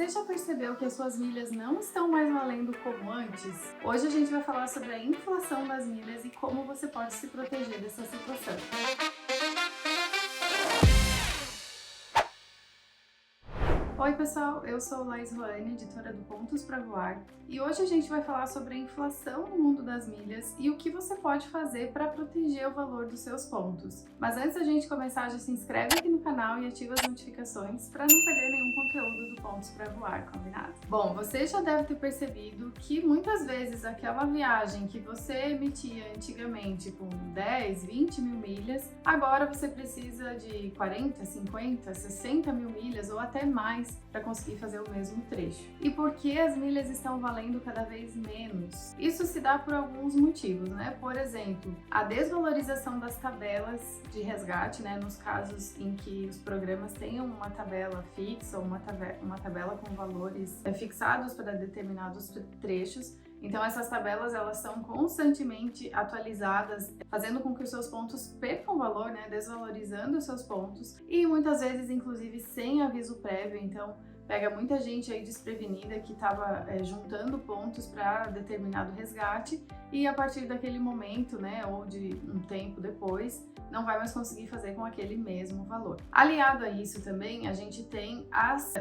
Você já percebeu que as suas milhas não estão mais valendo como antes? Hoje a gente vai falar sobre a inflação das milhas e como você pode se proteger dessa situação. Oi pessoal, eu sou Laís Roane, editora do Pontos para Voar, e hoje a gente vai falar sobre a inflação no mundo das milhas e o que você pode fazer para proteger o valor dos seus pontos. Mas antes da gente começar, já se inscreve aqui no canal e ativa as notificações para não perder nenhum conteúdo do Pontos para Voar, combinado? Bom, você já deve ter percebido que muitas vezes aquela viagem que você emitia antigamente com 10, 20 mil milhas, agora você precisa de 40, 50, 60 mil milhas ou até mais para conseguir fazer o mesmo trecho. E por que as milhas estão valendo cada vez menos? Isso se dá por alguns motivos, né? Por exemplo, a desvalorização das tabelas de resgate, né? Nos casos em que os programas tenham uma tabela fixa ou uma tabela com valores fixados para determinados trechos. Então essas tabelas elas são constantemente atualizadas, fazendo com que os seus pontos percam valor, né, desvalorizando os seus pontos e muitas vezes inclusive sem aviso prévio. Então pega muita gente aí desprevenida que estava juntando pontos para determinado resgate e a partir daquele momento, né, ou de um tempo depois, não vai mais conseguir fazer com aquele mesmo valor. Aliado a isso também, a gente tem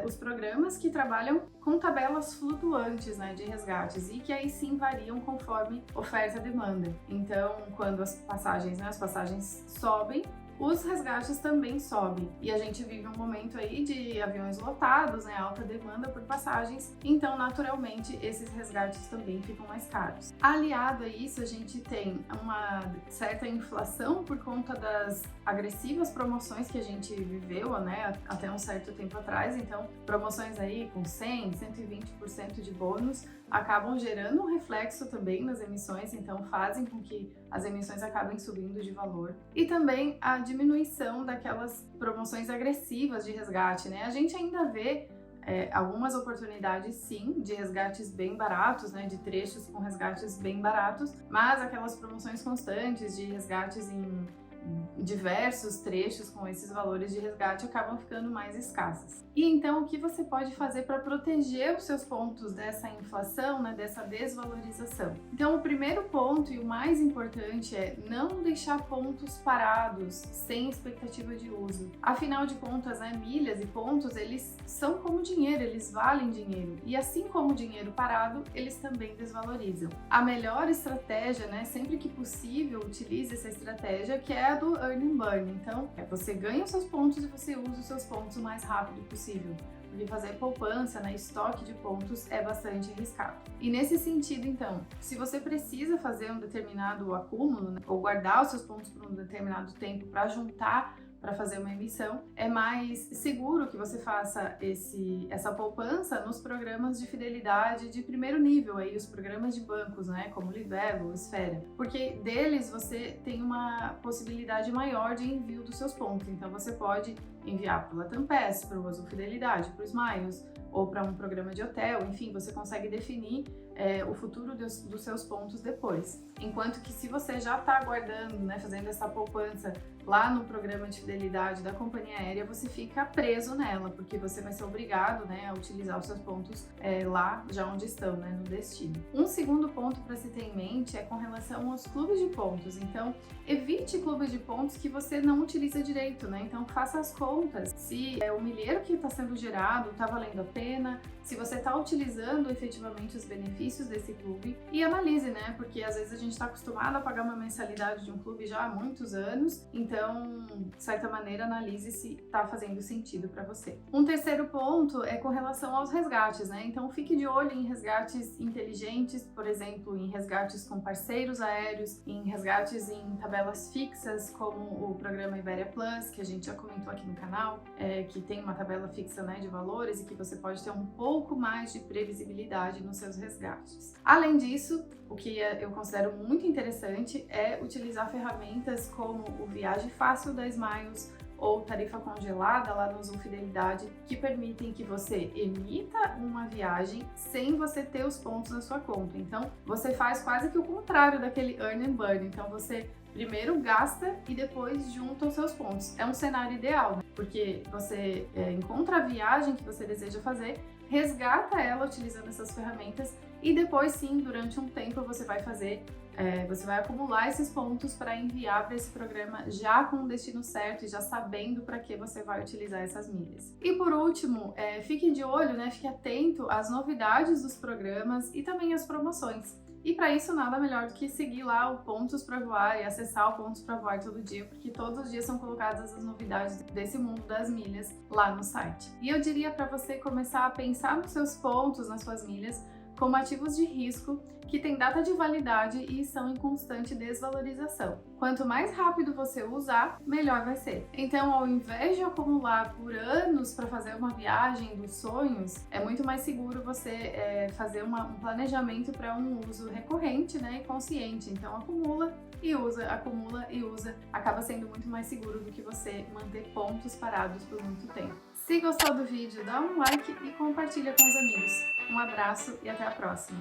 os programas que trabalham com tabelas flutuantes, né, de resgates e que aí sim variam conforme oferta e demanda. Então, quando as passagens sobem, os resgates também sobem. E a gente vive um momento aí de aviões lotados, né, alta demanda por passagens, então naturalmente esses resgates também ficam mais caros. Aliado a isso, a gente tem uma certa inflação por conta das agressivas promoções que a gente viveu, né, até um certo tempo atrás. Então, promoções aí com 100, 120% de bônus acabam gerando um reflexo também nas emissões, então fazem com que as emissões acabem subindo de valor. E também a diminuição daquelas promoções agressivas de resgate, né? A gente ainda vê algumas oportunidades sim de resgates bem baratos, né, de trechos com resgates bem baratos, mas aquelas promoções constantes de resgates em diversos trechos com esses valores de resgate acabam ficando mais escassas. E então o que você pode fazer para proteger os seus pontos dessa inflação, né, dessa desvalorização? Então o primeiro ponto e o mais importante é não deixar pontos parados sem expectativa de uso. Afinal de contas, né, milhas e pontos eles são como dinheiro, eles valem dinheiro e assim como o dinheiro parado, eles também desvalorizam. A melhor estratégia, né, sempre que possível, utilize essa estratégia que é a do earn and burn. Então, você ganha os seus pontos e você usa os seus pontos o mais rápido possível. Porque fazer poupança, né, estoque de pontos é bastante arriscado. E nesse sentido, então, se você precisa fazer um determinado acúmulo, né, ou guardar os seus pontos por um determinado tempo para juntar para fazer uma emissão, é mais seguro que você faça essa poupança nos programas de fidelidade de primeiro nível, aí os programas de bancos, né, como Livelo ou Esfera, porque deles você tem uma possibilidade maior de envio dos seus pontos. Então você pode enviar pela Tampass, para o Azul Fidelidade, para o Smiles ou para um programa de hotel, enfim, você consegue definir o futuro dos seus pontos depois. Enquanto que se você já está guardando, né, fazendo essa poupança lá no programa de fidelidade da companhia aérea, você fica preso nela, porque você vai ser obrigado, né, a utilizar os seus pontos lá já onde estão, né, no destino. Um segundo ponto para se ter em mente é com relação aos clubes de pontos. Então, evite clubes de pontos que você não utiliza direito, né? Então, faça as contas. Se o milheiro que está sendo gerado está valendo a pena, se você está utilizando efetivamente os benefícios desse clube e analise, né? Porque às vezes a gente está acostumado a pagar uma mensalidade de um clube já há muitos anos, então, de certa maneira, analise se está fazendo sentido para você. Um terceiro ponto é com relação aos resgates, né? Então, fique de olho em resgates inteligentes, por exemplo, em resgates com parceiros aéreos, em resgates em tabelas fixas, como o programa Iberia Plus, que a gente já comentou aqui no canal, que tem uma tabela fixa, né, de valores e que você pode ter um pouco mais de previsibilidade nos seus resgates. Além disso, o que eu considero muito interessante é utilizar ferramentas como o Viagem Fácil da Smiles ou tarifa congelada lá no Azul Fidelidade, que permitem que você emita uma viagem sem você ter os pontos na sua conta. Então, você faz quase que o contrário daquele earn and burn. Então, você primeiro gasta e depois junta os seus pontos. É um cenário ideal, né? Porque você encontra a viagem que você deseja fazer, resgata ela utilizando essas ferramentas e depois sim, durante um tempo você vai acumular esses pontos para enviar para esse programa já com o destino certo e já sabendo para que você vai utilizar essas milhas. E por último, fique de olho, né? Fique atento às novidades dos programas e também às promoções. E para isso, nada melhor do que seguir lá o Pontos para Voar e acessar o Pontos para Voar todo dia, porque todos os dias são colocadas as novidades desse mundo das milhas lá no site. E eu diria para você começar a pensar nos seus pontos, nas suas milhas, como ativos de risco que têm data de validade e estão em constante desvalorização. Quanto mais rápido você usar, melhor vai ser. Então, ao invés de acumular por anos para fazer uma viagem dos sonhos, é muito mais seguro você fazer um planejamento para um uso recorrente, né, e consciente. Então, acumula e usa. Acaba sendo muito mais seguro do que você manter pontos parados por muito tempo. Se gostou do vídeo, dá um like e compartilha com os amigos. Um abraço e até a próxima!